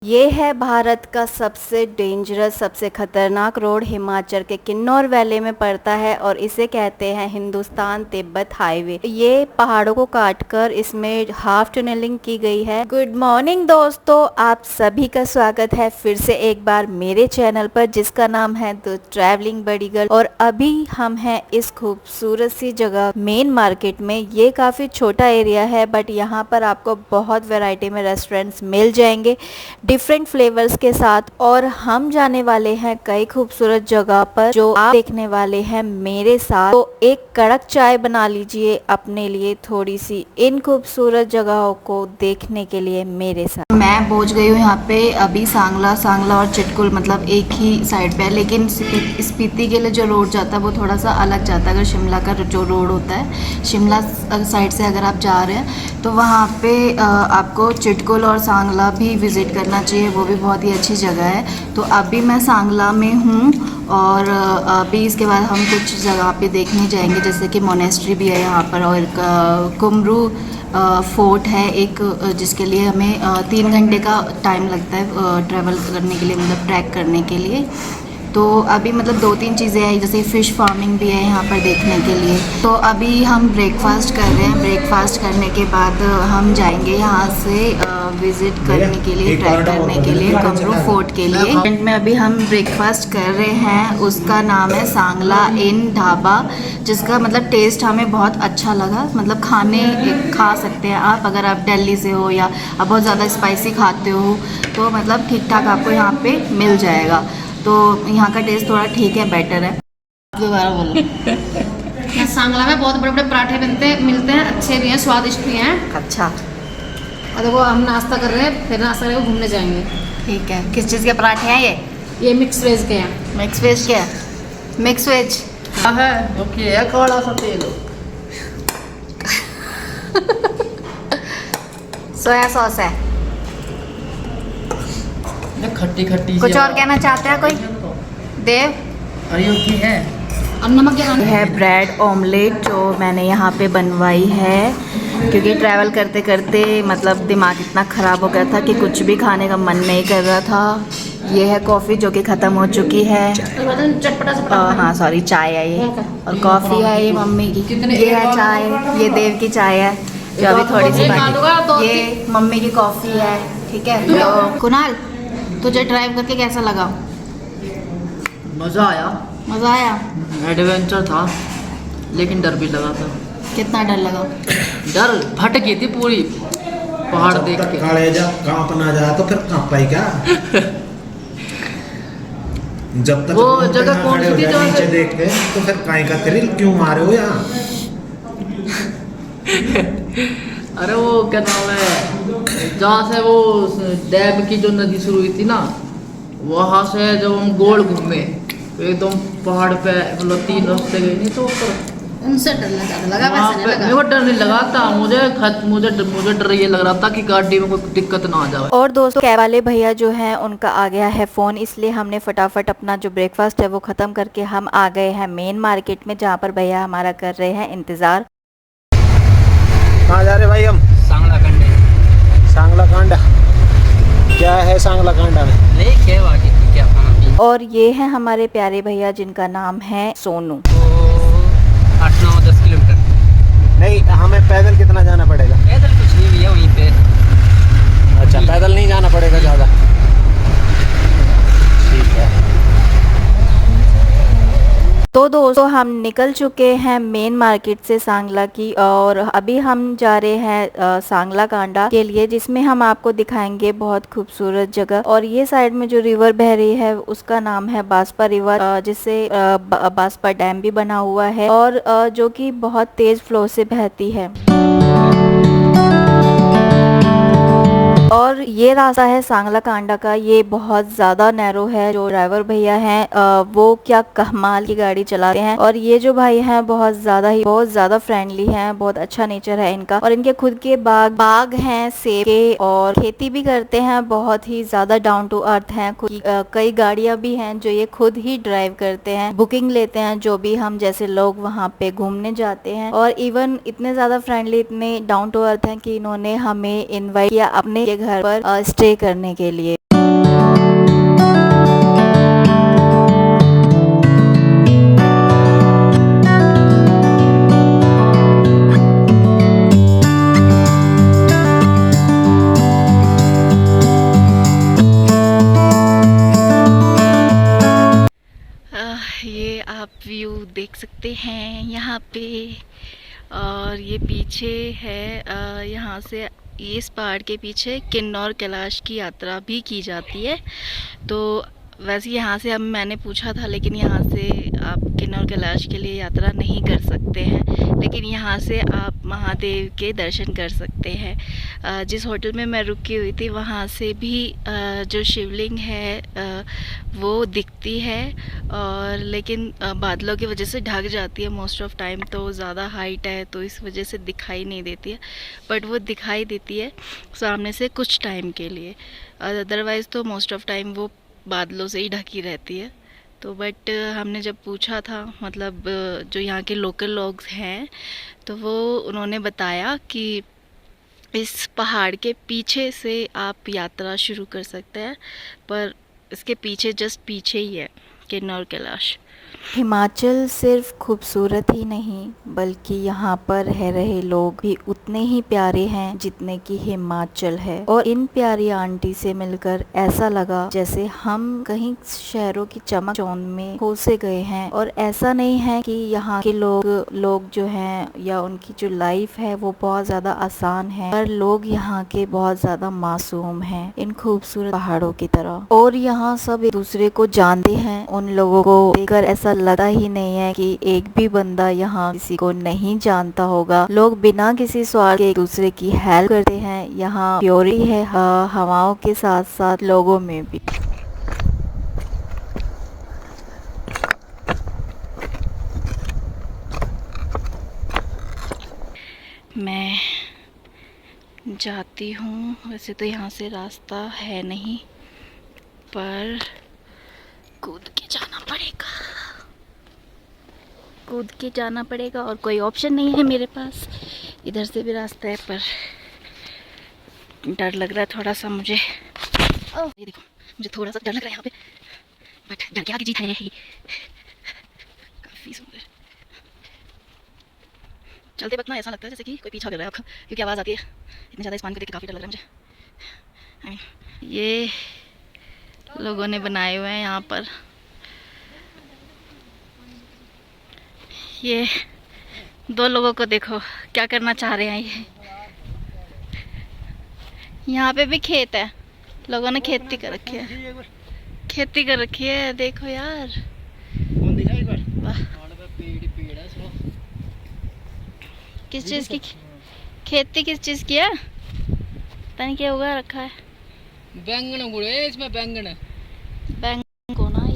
ये है भारत का सबसे डेंजरस, सबसे खतरनाक रोड। हिमाचल के किन्नौर वैली में पड़ता है और इसे कहते हैं हिंदुस्तान तिब्बत हाईवे। ये पहाड़ों को काटकर इसमें हाफ टनलिंग की गई है। गुड मॉर्निंग दोस्तों, आप सभी का स्वागत है फिर से एक बार मेरे चैनल पर, जिसका नाम है द ट्रैवलिंग बड़ी गर्ल। और अभी हम हैं इस खूबसूरत सी जगह मेन मार्केट में। ये काफी छोटा एरिया है बट यहाँ पर आपको बहुत वैरायटी में रेस्टोरेंट्स मिल जाएंगे डिफरेंट फ्लेवर्स के साथ। और हम जाने वाले हैं कई खूबसूरत जगह पर जो आप देखने वाले हैं मेरे साथ। तो एक कड़क चाय बना लीजिए अपने लिए थोड़ी सी इन खूबसूरत जगहों को देखने के लिए मेरे साथ। मैं पहुंच गई हूँ यहाँ पे अभी। सांगला और चिटकुल मतलब एक ही साइड पे है, लेकिन स्पीति के लिए जो रोड जाता है वो थोड़ा सा अलग जाता है। अगर शिमला का जो रोड होता है, शिमला साइड से अगर आप जा रहे हैं तो वहाँ पे आपको चिटकुल और सांगला भी विज़िट करना चाहिए। वो भी बहुत ही अच्छी जगह है। तो अभी मैं सांगला में हूँ और अभी इसके बाद हम कुछ जगह पे देखने जाएंगे, जैसे कि मोनेस्ट्री भी है यहाँ पर और कुमरू फोर्ट है एक, जिसके लिए हमें 3 घंटे का टाइम लगता है ट्रैवल करने के लिए, मतलब ट्रैक करने के लिए। तो अभी मतलब 2-3 चीज़ें हैं, जैसे फ़िश फार्मिंग भी है यहाँ पर देखने के लिए। तो अभी हम ब्रेकफास्ट कर रहे हैं। ब्रेकफास्ट करने के बाद हम जाएंगे यहाँ से विज़िट करने के लिए, ट्रैक करने के लिए कुमरू फोर्ट के लिए। में अभी हम ब्रेकफास्ट कर रहे हैं, उसका नाम है सांगला इन ढाबा, जिसका मतलब टेस्ट हमें बहुत अच्छा लगा। मतलब खा सकते हैं आप, अगर आप दिल्ली से हो या आप बहुत ज़्यादा स्पाइसी खाते हो तो मतलब ठीक ठाक आपको यहाँ पे मिल जाएगा। तो यहाँ का टेस्ट थोड़ा ठीक है, बेटर है। दोबारा बोलो। यहाँ सांगला में बहुत बड़े बड़े पराठे मिलते हैं, अच्छे भी हैं, स्वादिष्ट भी हैं। अच्छा, और देखो हम नाश्ता कर रहे हैं, फिर नाश्ता करके घूमने जाएंगे। ठीक है। किस चीज़ के पराठे हैं ये? ये मिक्स वेज के हैं। मिक्स वेज क्या? मिक्स वेज है ओके है, काला सा तेल सोया सॉस है। खट्टी खट्टी कुछ और कहना चाहते हैं कोई? देव अरे ओके है। अब नमक क्या खाना है? ब्रेड ऑमलेट जो मैंने यहाँ पे बनवाई है, क्योंकि ट्रैवल करते करते मतलब दिमाग इतना ख़राब हो गया था कि कुछ भी खाने का मन नहीं कर रहा था। ये है कॉफ़ी जो कि ख़त्म हो चुकी है। चटपटा सा हाँ सॉरी, चाय है ये, और कॉफ़ी है ये मम्मी की। ये है चाय, ये देव की चाय है जो अभी थोड़ी सी बाकी। ये मम्मी की कॉफ़ी है। ठीक है। तो कुणाल, तुझे ड्राइव करके कैसा लगा? मज़ा आया। मज़ा आया? एडवेंचर था लेकिन डर भी लगा था। कितना डर लगा? डर फट गई थी पूरी पहाड़ देख के। कालेजा कांप ना जाए तो फिर कांप पाई क्या? जब तक वो जगह कौन सी थी जहाँ नीचे से देख के तो फिर काहे का थ्रिल क्यों मारे हो यहाँ? अरे वो क्या नाम है, जहाँ से वो डैम की जो नदी शुरू हुई थी ना, वहाँ से जब हम गोल घूमे तो एकदम पहाड़ पे मतलब 3 रास्ते गए, नहीं तो ऊपर उनसे डर लगा, वहाँ वैसे पे नहीं मेरे को लगा। डर नहीं लगा था। मुझे डर ये लग रहा था कि गाड़ी में कोई दिक्कत ना आ जाए। और दोस्तों, कैब वाले भैया जो हैं उनका आ गया है फ़ोन, इसलिए हमने फटाफट अपना जो ब्रेकफास्ट है वो ख़त्म करके हम आ गए हैं मेन मार्केट में, जहाँ पर भैया हमारा कर रहे हैं इंतज़ार। कहाँ जा रहे भाई हम? सांगला कंडे। सांगला कांडा क्या है? सांगला कांडा में क्या खाना? और ये है हमारे प्यारे भैया जिनका नाम है सोनू। 8-9-10 किलोमीटर। नहीं, हमें पैदल कितना जाना पड़ेगा? पैदल कुछ नहीं भैया, वहीं पे। अच्छा, पैदल नहीं जाना पड़ेगा ज़्यादा। ठीक है। तो दोस्तों, हम निकल चुके हैं मेन मार्केट से सांगला की, और अभी हम जा रहे हैं सांगला कांडा के लिए, जिसमें हम आपको दिखाएंगे बहुत खूबसूरत जगह। और ये साइड में जो रिवर बह रही है उसका नाम है बास्पा रिवर, जिससे बास्पा डैम भी बना हुआ है और जो कि बहुत तेज फ्लो से बहती है। और ये रास्ता है सांगला कांडा का, ये बहुत ज़्यादा नैरो है। जो ड्राइवर भैया हैं वो क्या कमाल की गाड़ी चलाते हैं। और ये जो भाई हैं बहुत ज़्यादा फ्रेंडली हैं, बहुत अच्छा नेचर है इनका। और इनके खुद के बाग हैं सेब के, और खेती भी करते हैं, बहुत ही ज़्यादा डाउन टू अर्थ हैं। कई गाड़ियाँ भी हैं जो ये खुद ही ड्राइव करते हैं, बुकिंग लेते हैं जो भी हम जैसे लोग वहाँ पे घूमने जाते हैं। और इवन इतने ज़्यादा फ्रेंडली, इतने डाउन टू अर्थ हैं कि इन्होंने हमें इन्वाइट किया अपने घर पर स्टे करने के लिए। ये आप व्यू देख सकते हैं यहाँ पे, और ये पीछे है यहाँ से इस पहाड़ के पीछे किन्नौर कैलाश की यात्रा भी की जाती है। तो वैसे यहाँ से अब मैंने पूछा था, लेकिन यहाँ से आप किन्नौर कैलाश के लिए यात्रा नहीं कर सकते हैं, लेकिन यहाँ से आप महादेव के दर्शन कर सकते हैं। जिस होटल में मैं रुकी हुई थी वहाँ से भी जो शिवलिंग है वो दिखती है, और लेकिन बादलों की वजह से ढक जाती है मोस्ट ऑफ टाइम, तो ज़्यादा हाइट है तो इस वजह से दिखाई नहीं देती है, बट वो दिखाई देती है सामने से कुछ टाइम के लिए। अदरवाइज़ तो मोस्ट ऑफ टाइम वो बादलों से ही ढकी रहती है। तो बट हमने जब पूछा था, मतलब जो यहाँ के लोकल लोग हैं, तो वो उन्होंने बताया कि इस पहाड़ के पीछे से आप यात्रा शुरू कर सकते हैं, पर इसके पीछे जस्ट पीछे ही है किन्नौर कैलाश। हिमाचल सिर्फ खूबसूरत ही नहीं, बल्कि यहाँ पर रह रहे लोग भी उतने ही प्यारे हैं जितने कि हिमाचल है। और इन प्यारी आंटी से मिलकर ऐसा लगा जैसे हम कहीं शहरों की चमक चौंध में खो से गए हैं। और ऐसा नहीं है कि यहाँ के लोग जो हैं या उनकी जो लाइफ है वो बहुत ज़्यादा आसान है, पर लोग यहाँ के बहुत ज़्यादा मासूम हैं इन खूबसूरत पहाड़ों की तरह। और यहाँ सब एक दूसरे को जानते हैं। उन लोगों को देखकर ऐसा लगता ही नहीं है कि एक भी बंदा यहाँ किसी को नहीं जानता होगा। लोग बिना किसी स्वार्थ के एक दूसरे की हेल्प करते हैं। यहाँ प्योरिटी है हवाओं के साथ साथ लोगों में भी। मैं जाती हूँ, वैसे तो यहाँ से रास्ता है नहीं, पर कूद के जाना पड़ेगा, कूद के जाना पड़ेगा, और कोई ऑप्शन नहीं है मेरे पास। इधर से भी रास्ता है, पर डर लग रहा है थोड़ा सा मुझे। ये देखो, मुझे थोड़ा सा डर लग रहा है यहाँ पे, बट डर के आगे जीत है ही। काफ़ी सुंदर। चलते वक्त ना ऐसा लगता है जैसे कि कोई पीछा कर रहा है आपका, क्योंकि आवाज़ आती है। इतनी ज़्यादा इस पानी को देख के काफ़ी डर लग रहा है मुझे। ये लोगों ने बनाए हुए हैं यहाँ पर। ये दो लोगों को देखो क्या करना चाह रहे हैं। ये यहाँ पे भी खेत है, लोगों ने खेती कर रखी है, खेती कर रखी है। देखो यार, किस चीज़ की खेती, किस चीज़ की है पता नहीं, क्या उगा रखा है। बैंगन बुढ़े, इसमें बैंगन को ना।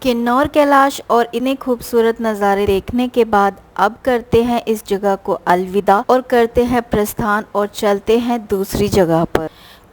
किन्नौर कैलाश और इन्हें खूबसूरत नज़ारे देखने के बाद अब करते हैं इस जगह को अलविदा और करते हैं प्रस्थान और चलते हैं दूसरी जगह पर।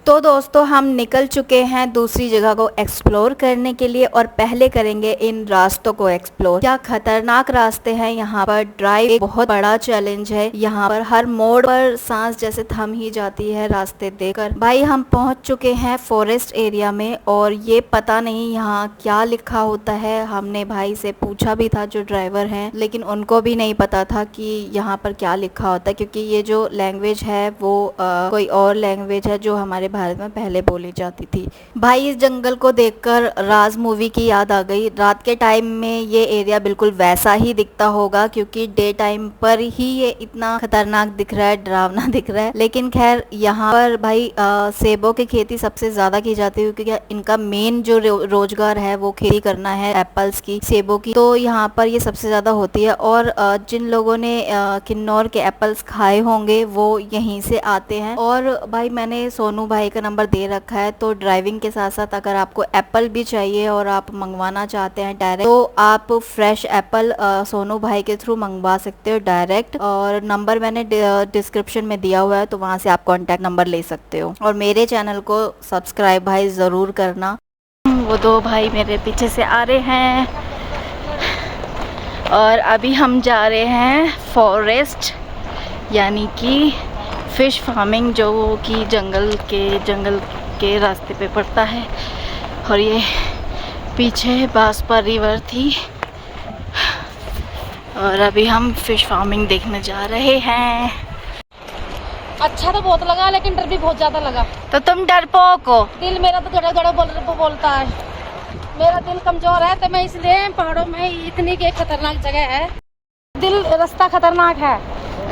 तो दोस्तों, हम निकल चुके हैं दूसरी जगह को एक्सप्लोर करने के लिए, और पहले करेंगे इन रास्तों को एक्सप्लोर। क्या खतरनाक रास्ते हैं यहाँ पर। ड्राइव एक बहुत बड़ा चैलेंज है। यहाँ पर हर मोड़ पर सांस जैसे थम ही जाती है रास्ते देखकर। भाई, हम पहुँच चुके हैं फॉरेस्ट एरिया में, और ये पता नहीं यहाँ क्या लिखा होता है। हमने भाई से पूछा भी था जो ड्राइवर हैं, लेकिन उनको भी नहीं पता था कि यहाँ पर क्या लिखा होता है, क्योंकि ये जो लैंग्वेज है वो कोई और लैंग्वेज है जो हमारे भारत में पहले बोली जाती थी। भाई इस जंगल को देखकर राज मूवी की याद आ गई। रात के टाइम में ये एरिया बिल्कुल वैसा ही दिखता होगा, क्योंकि डे टाइम पर ही ये इतना खतरनाक दिख रहा है, डरावना दिख रहा है। लेकिन खैर यहाँ पर भाई सेबों की खेती सबसे ज़्यादा की जाती है, क्योंकि इनका मेन जो रोजगार है वो खेती करना है एप्पल्स की, सेबों की। तो यहाँ पर ये सबसे ज़्यादा होती है। और जिन लोगों ने किन्नौर के एप्पल्स खाए होंगे वो यहीं से आते हैं। और भाई मैंने सोनू भाई का नंबर दे रखा है, तो ड्राइविंग के साथ साथ अगर आपको एप्पल भी चाहिए और आप मंगवाना चाहते हैं डायरेक्ट, तो आप फ्रेश एप्पल सोनू भाई के थ्रू मंगवा सकते हो डायरेक्ट। और नंबर मैंने डिस्क्रिप्शन में दिया हुआ है, तो वहाँ से आप कॉन्टैक्ट नंबर ले सकते हो। और मेरे चैनल को सब्सक्राइब भाई ज़रूर करना। वो दो भाई मेरे पीछे से आ रहे हैं और अभी हम जा रहे हैं फॉरेस्ट, यानी कि फ़िश फार्मिंग, जो कि जंगल के रास्ते पे पड़ता है। और ये पीछे बांसपा रिवर थी और अभी हम फ़िश फार्मिंग देखने जा रहे हैं। अच्छा तो बहुत लगा, लेकिन डर भी बहुत ज्यादा लगा। तो तुम डरपोक हो? दिल मेरा तो थोड़ा थोड़ा बोलता है। मेरा दिल कमजोर है, तो मैं इसलिए पहाड़ों में इतनी की खतरनाक जगह है। दिल रास्ता खतरनाक है,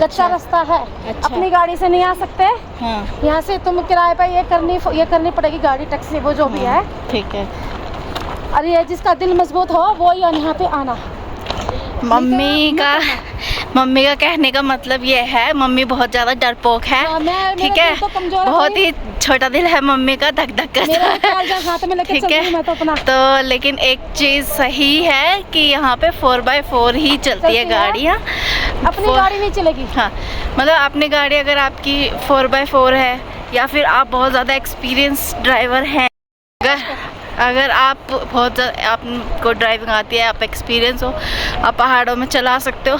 कच्चा रास्ता है। अच्छा। अपनी गाड़ी से नहीं आ सकते। हाँ। यहाँ से तुम किराए पर ये करनी पड़ेगी, गाड़ी टैक्सी वो जो भी है। ठीक है। और ये जिसका दिल मजबूत हो वो यहाँ पे आना। मम्मी का कहने का मतलब ये है, मम्मी बहुत ज़्यादा डरपोक है। ठीक है, तो कमजोर बहुत ही छोटा दिल है मम्मी का, धक धक करता है। ठीक है, तो लेकिन एक चीज़ सही है कि यहाँ पे 4x4 ही चलती है गाड़ियाँ। अपनी गाड़ी नहीं चलेगी। हाँ, मतलब अपनी गाड़ी अगर आपकी 4x4 है, या फिर आप बहुत ज़्यादा एक्सपीरियंस ड्राइवर हैं, अगर आप बहुत आपको ड्राइविंग आती है, आप एक्सपीरियंस हो, आप पहाड़ों में चला सकते हो,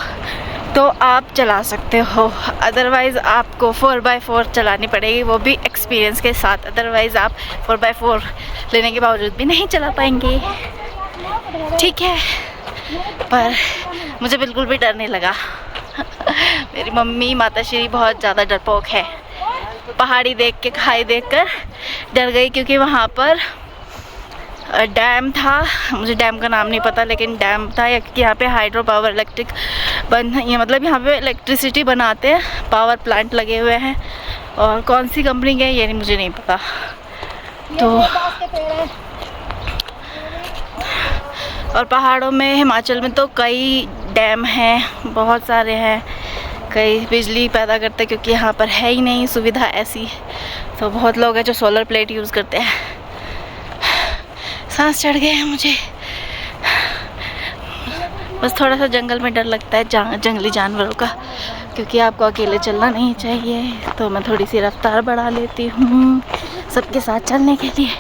तो आप चला सकते हो। अदरवाइज़ आपको 4x4 चलानी पड़ेगी, वो भी एक्सपीरियंस के साथ। अदरवाइज़ आप 4x4 लेने के बावजूद भी नहीं चला पाएंगे। ठीक है, पर मुझे बिल्कुल भी डर नहीं लगा। मेरी मम्मी माताश्री बहुत ज़्यादा डरपोक है। पहाड़ी देख के, खाई देखकर डर गई, क्योंकि वहाँ पर डैम था। मुझे डैम का नाम नहीं पता, लेकिन डैम था, या क्योंकि यहाँ पे हाइड्रो पावर इलेक्ट्रिक ये मतलब यहाँ पे इलेक्ट्रिसिटी बनाते हैं, पावर प्लांट लगे हुए हैं। और कौन सी कंपनी के ये मुझे नहीं पता। तो और पहाड़ों में, हिमाचल में तो कई डैम हैं, बहुत सारे हैं, कई बिजली पैदा करते हैं, क्योंकि यहाँ पर है ही नहीं सुविधा ऐसी। तो बहुत लोग हैं जो सोलर प्लेट यूज़ करते हैं। सांस चढ़ गए हैं मुझे। बस थोड़ा सा जंगल में डर लगता है जंगली जानवरों का, क्योंकि आपको अकेले चलना नहीं चाहिए। तो मैं थोड़ी सी रफ्तार बढ़ा लेती हूँ सबके साथ चलने के लिए।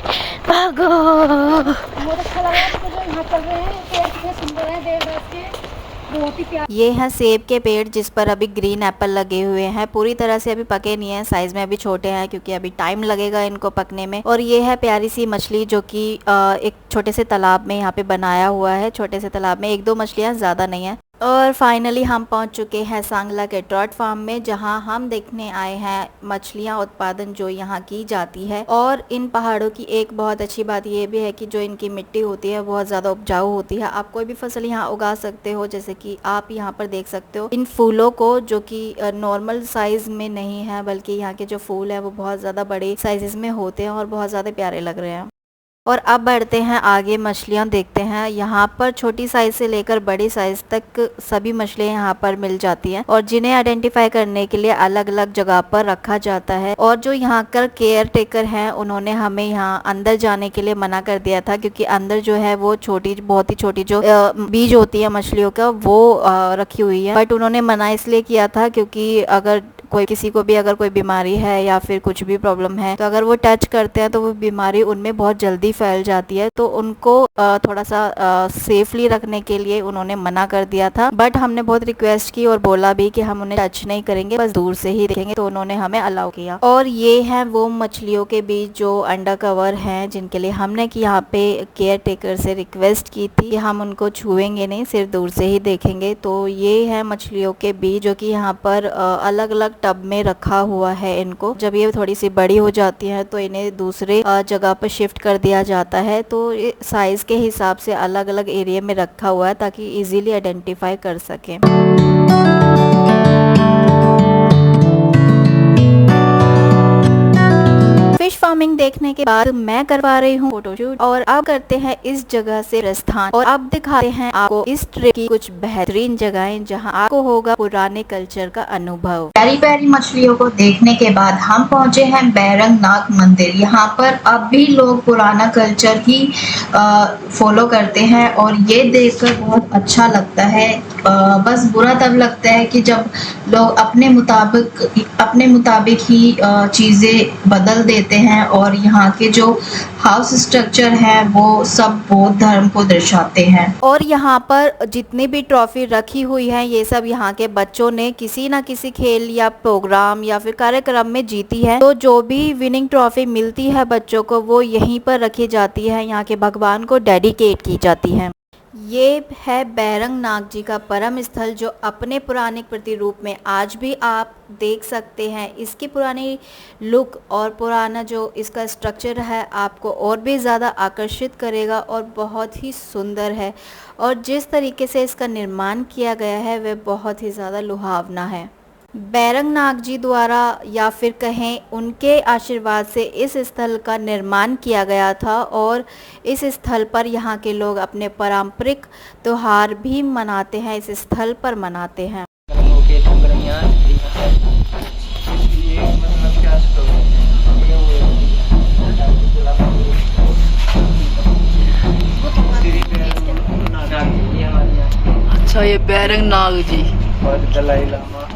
भागो। बहुत अच्छा लगा जो यहाँ चल रहे हैं, पेड़ कितने सुंदर हैं, देवदास के, बहुत ही प्यारे। ये है सेब के पेड़, जिस पर अभी ग्रीन एप्पल लगे हुए हैं। पूरी तरह से अभी पके नहीं है, साइज में अभी छोटे हैं, क्योंकि अभी टाइम लगेगा इनको पकने में। और ये है प्यारी सी मछली, जो कि एक छोटे से तालाब में यहाँ पे बनाया हुआ है। छोटे से तालाब में 1-2 मछलियाँ, ज़्यादा नहीं है। और फाइनली हम पहुंच चुके हैं सांगला के ट्रॉट फार्म में, जहां हम देखने आए हैं मछलियां उत्पादन जो यहां की जाती है। और इन पहाड़ों की एक बहुत अच्छी बात यह भी है कि जो इनकी मिट्टी होती है बहुत ज़्यादा उपजाऊ होती है। आप कोई भी फसल यहां उगा सकते हो, जैसे कि आप यहां पर देख सकते हो इन फूलों को, जो कि नॉर्मल साइज में नहीं है, बल्कि यहाँ के जो फूल है वो बहुत ज़्यादा बड़े साइजेस में होते हैं और बहुत ज़्यादा प्यारे लग रहे हैं। और अब बढ़ते हैं आगे, मछलियाँ देखते हैं। यहाँ पर छोटी साइज से लेकर बड़ी साइज तक सभी मछलियाँ यहाँ पर मिल जाती हैं, और जिन्हें आइडेंटिफाई करने के लिए अलग अलग जगह पर रखा जाता है। और जो यहाँ का केयर टेकर हैं, उन्होंने हमें यहाँ अंदर जाने के लिए मना कर दिया था, क्योंकि अंदर जो है वो छोटी, बहुत ही छोटी जो बीज होती है मछलियों का, वो रखी हुई है। बट उन्होंने मना इसलिए किया था क्योंकि अगर किसी को भी अगर कोई बीमारी है या फिर कुछ भी प्रॉब्लम है, तो अगर वो टच करते हैं तो वो बीमारी उनमें बहुत जल्दी फैल जाती है। तो उनको थोड़ा सा सेफली रखने के लिए उन्होंने मना कर दिया था। बट हमने बहुत रिक्वेस्ट की और बोला भी कि हम उन्हें टच नहीं करेंगे, बस दूर से ही देखेंगे, तो उन्होंने हमें अलाउ किया। और ये है वो मछलियों के बीज जो अंडर कवर हैं, जिनके लिए हमने कि यहाँ पे केयर टेकर से रिक्वेस्ट की थी कि हम उनको छुएंगे नहीं, सिर्फ दूर से ही देखेंगे। तो ये है मछलियों के बीज, जो कि यहाँ पर अलग अलग टब में रखा हुआ है इनको। जब ये थोड़ी सी बड़ी हो जाती हैं तो इन्हें दूसरे जगह पर शिफ्ट कर दिया जाता है। तो ये साइज़ के हिसाब से अलग अलग एरिया में रखा हुआ है ताकि इजीली आइडेंटिफाई कर सकें। फिश फार्मिंग देखने के बाद मैं करवा रही हूँ फोटोशूट और अब करते हैं इस जगह से प्रस्थान और अब दिखाते हैं आपको इस ट्रिप की कुछ बेहतरीन जगहें जहाँ आपको होगा पुराने कल्चर का अनुभव। प्यारी प्यारी मछलियों को देखने के बाद हम पहुंचे हैं बैरंग नाग मंदिर। यहाँ पर अब भी लोग पुराना कल्चर ही फॉलो करते हैं और ये देखकर बहुत अच्छा लगता है। बस बुरा तब लगता है कि जब लोग अपने मुताबिक ही चीज़ें बदल देते हैं और यहाँ के जो हाउस स्ट्रक्चर है वो सब बौद्ध धर्म को दर्शाते हैं। और यहाँ पर जितनी भी ट्रॉफी रखी हुई है ये सब यहाँ के बच्चों ने किसी ना किसी खेल या प्रोग्राम या फिर कार्यक्रम में जीती है। तो जो भी विनिंग ट्रॉफी मिलती है बच्चों को वो यहीं पर रखी जाती है, यहाँ के भगवान को डेडिकेट की जाती है। ये है बैरंग नाग जी का परम स्थल जो अपने पुराने प्रतिरूप में आज भी आप देख सकते हैं। इसकी पुरानी लुक और पुराना जो इसका स्ट्रक्चर है आपको और भी ज़्यादा आकर्षित करेगा और बहुत ही सुंदर है और जिस तरीके से इसका निर्माण किया गया है वह बहुत ही ज़्यादा लुभावना है। बैरंग नाग जी द्वारा या फिर कहें उनके आशीर्वाद से इस स्थल का निर्माण किया गया था और इस स्थल पर यहाँ के लोग अपने पारंपरिक त्योहार भी मनाते हैं, इस स्थल पर मनाते हैं। अच्छा ये बैरंग नाग जी दलाई लामा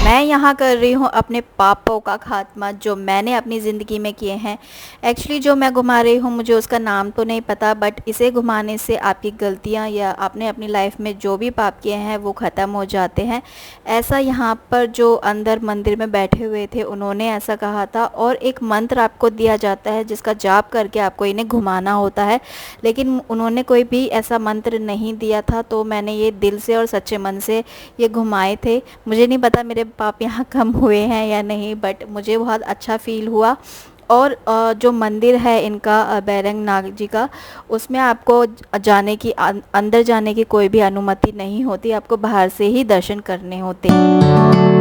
मैं यहाँ कर रही हूँ अपने पापों का खात्मा जो मैंने अपनी ज़िंदगी में किए हैं। एक्चुअली जो मैं घुमा रही हूँ मुझे उसका नाम तो नहीं पता, बट इसे घुमाने से आपकी गलतियाँ या आपने अपनी लाइफ में जो भी पाप किए हैं वो ख़त्म हो जाते हैं। ऐसा यहाँ पर जो अंदर मंदिर में बैठे हुए थे उन्होंने ऐसा कहा था और एक मंत्र आपको दिया जाता है जिसका जाप करके आपको इन्हें घुमाना होता है, लेकिन उन्होंने कोई भी ऐसा मंत्र नहीं दिया था। तो मैंने ये दिल से और सच्चे मन से ये घुमाए थे। मुझे नहीं पता मेरे पाप यहाँ कम हुए हैं या नहीं, बट मुझे बहुत अच्छा फील हुआ। और जो मंदिर है इनका बैरंग नाग जी का, उसमें आपको जाने की अंदर जाने की कोई भी अनुमति नहीं होती, आपको बाहर से ही दर्शन करने होते हैं।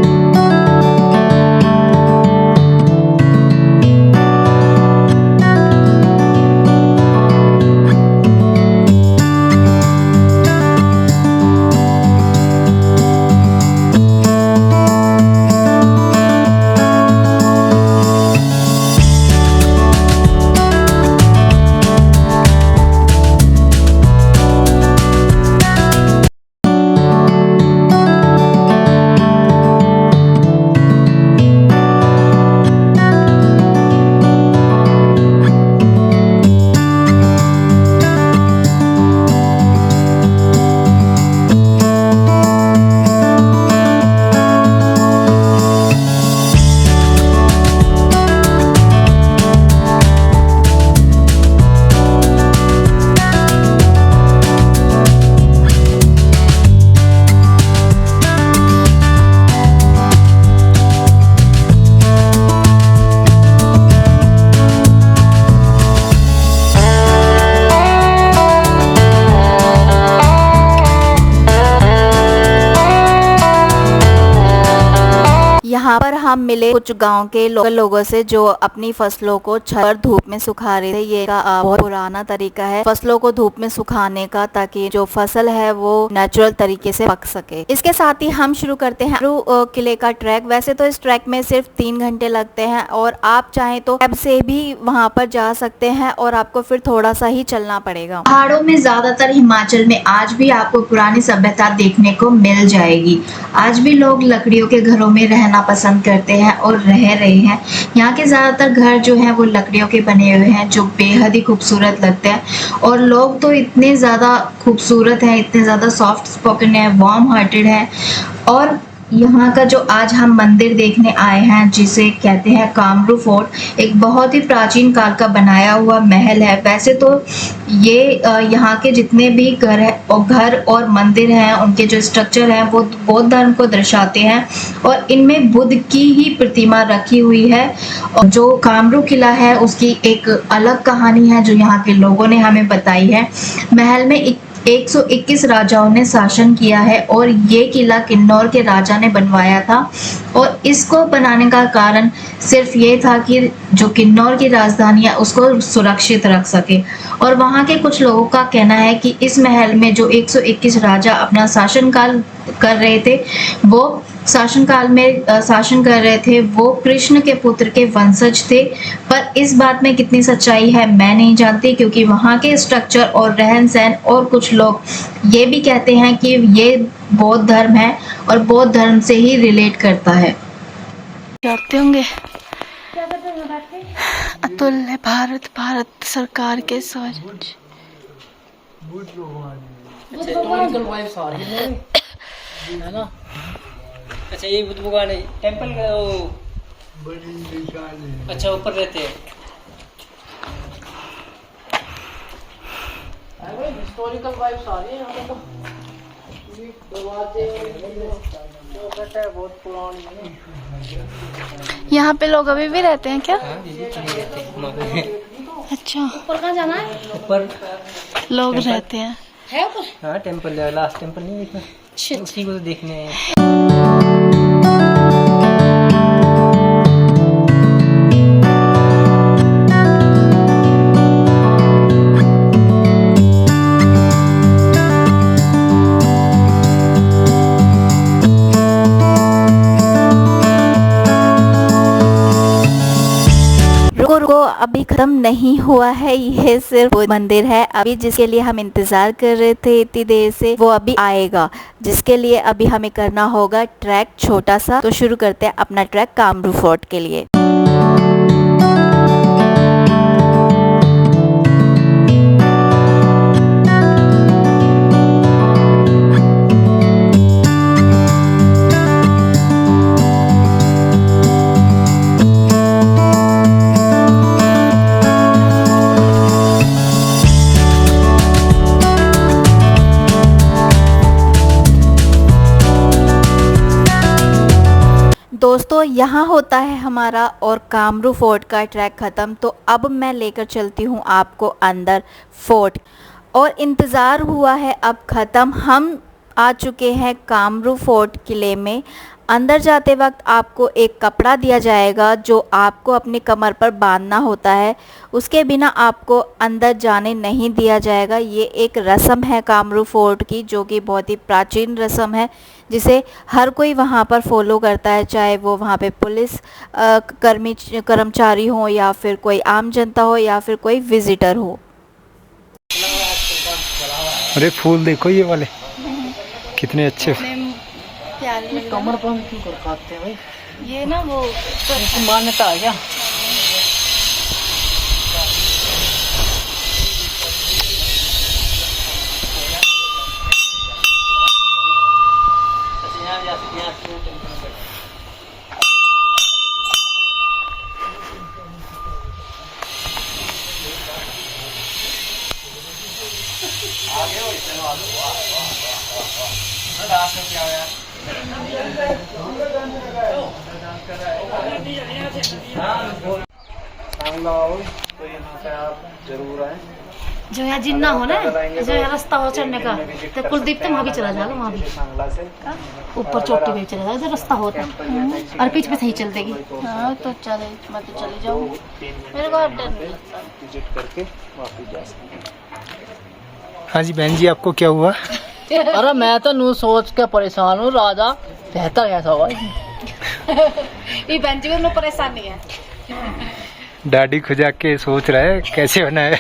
यहाँ पर हम मिले कुछ गांव के लोगों से जो अपनी फसलों को छत पर धूप में सुखा रहे थे। ये बहुत पुराना तरीका है फसलों को धूप में सुखाने का, ताकि जो फसल है वो नेचुरल तरीके से पक सके। इसके साथ ही हम शुरू करते हैं किले का ट्रैक। वैसे तो इस ट्रैक में सिर्फ 3 घंटे लगते हैं और आप चाहें तो कैब से भी वहाँ पर जा सकते हैं और आपको फिर थोड़ा सा ही चलना पड़ेगा। पहाड़ों में ज्यादातर हिमाचल में आज भी आपको पुरानी सभ्यता देखने को मिल जाएगी। आज भी लोग लकड़ियों के घरों में रहना पसंद करते हैं और रह रहे हैं। यहाँ के ज्यादातर घर जो हैं वो लकड़ियों के बने हुए हैं जो बेहद ही खूबसूरत लगते हैं। और लोग तो इतने ज़्यादा खूबसूरत हैं, इतने ज़्यादा सॉफ्ट स्पोकन है, वार्म हार्टेड है और यहाँ का जो आज हम मंदिर देखने आए हैं जिसे कहते हैं कामरू फोर्ट, एक बहुत ही प्राचीन काल का बनाया हुआ महल है। वैसे तो ये यहाँ के जितने भी घर और मंदिर हैं उनके जो स्ट्रक्चर हैं वो बौद्ध धर्म को दर्शाते हैं और इनमें बुद्ध की ही प्रतिमा रखी हुई है। और जो कामरू किला है उसकी एक अलग कहानी है जो यहाँ के लोगों ने हमें बताई है। महल में 121 राजाओं ने शासन किया है और ये किला किन्नौर के राजा ने बनवाया था और इसको बनाने का कारण सिर्फ ये था कि जो किन्नौर की राजधानी है उसको सुरक्षित रख सके। और वहाँ के कुछ लोगों का कहना है कि इस महल में जो 121 राजा अपना शासनकाल कर रहे थे वो शासन कर रहे थे वो कृष्ण के पुत्र के वंशज थे। पर इस बात में कितनी सच्चाई है मैं नहीं जानती, क्योंकि वहाँ के स्ट्रक्चर और रहन सहन और कुछ लोग ये भी कहते हैं कि ये बौद्ध धर्म है और बौद्ध धर्म से ही रिलेट करता है। जानते होंगे अतुल्य भारत सरकार के स्वच्छ है ना। अच्छा ये बुद्ध भगवान है टेम्पल का वो अच्छा ऊपर रहते हैं। हिस्टोरिकल वाइब्स आ रही है यहाँ पे तो दरवाजे चौखट है बहुत पुरानी है। यहाँ पे लोग अभी भी रहते हैं क्या? अच्छा ऊपर कहाँ जाना है? ऊपर लोग रहते हैं। है ऊपर? हाँ टेम्पल है, लास्ट टेम्पल नहीं देखना, उसी को तो देखने हैं। रुको अभी खत्म नहीं हुआ है, ये सिर्फ मंदिर है अभी जिसके लिए हम इंतजार कर रहे थे इतनी देर से वो अभी आएगा, जिसके लिए अभी हमें करना होगा ट्रैक छोटा सा। तो शुरू करते हैं अपना ट्रैक कामरू फोर्ट के लिए। दोस्तों यहाँ होता है हमारा और कामरू फोर्ट का ट्रैक ख़त्म। तो अब मैं लेकर चलती हूँ आपको अंदर फोर्ट और इंतज़ार हुआ है अब ख़त्म। हम आ चुके हैं कामरू फोर्ट किले में। अंदर जाते वक्त आपको एक कपड़ा दिया जाएगा जो आपको अपनी कमर पर बांधना होता है, उसके बिना आपको अंदर जाने नहीं दिया जाएगा। ये एक रस्म है कामरू फोर्ट की जो कि बहुत ही प्राचीन रस्म है जिसे हर कोई वहाँ पर फॉलो करता है, चाहे वो वहाँ पे पुलिस कर्मचारी हो या फिर कोई आम जनता हो या फिर कोई विजिटर हो। अरे फूल देखो ये वाले कितने अच्छे। प्यारे कमर बंद क्यों कर खाते हैं भाई? ये ना वो मान्यता है क्या? जरूर आए। जो यहाँ जिन्ना हो ना, जो यहाँ रास्ता हो चढ़ने का, तो कुलदीप तो वहाँ भी चला जाएगा, वहाँ भी ऊपर चोटी पे चला जाएगा, जो रास्ता होता है और पीछे पे सही चल देगी। हाँ तो चले, मैं तो चली जाऊँ, मेरे को डर नहीं लगता। विजिट करके वापस जा सकते। हाँ जी बहन जी आपको क्या हुआ? अरे मैं तो नू सोच के परेशान हूँ, राजा कहता कैसा हुआ? ये बहन जी को परेशानी है। दाढ़ी खुजा के सोच रहा है कैसे बनाए।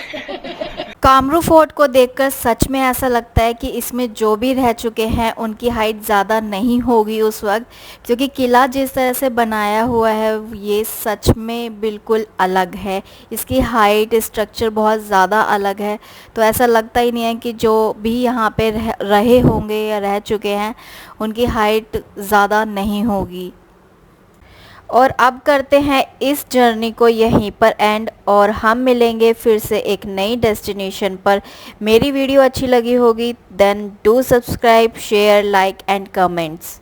कामरू फोर्ट को देखकर सच में ऐसा लगता है कि इसमें जो भी रह चुके हैं उनकी हाइट ज़्यादा नहीं होगी उस वक्त, क्योंकि किला जिस तरह से बनाया हुआ है ये सच में बिल्कुल अलग है। इसकी हाइट स्ट्रक्चर बहुत ज़्यादा अलग है, तो ऐसा लगता ही नहीं है कि जो भी यहाँ पे रहे होंगे या रह चुके हैं उनकी हाइट ज़्यादा नहीं होगी। और अब करते हैं इस जर्नी को यहीं पर एंड, और हम मिलेंगे फिर से एक नई डेस्टिनेशन पर। मेरी वीडियो अच्छी लगी होगी then do subscribe, share, like and comments.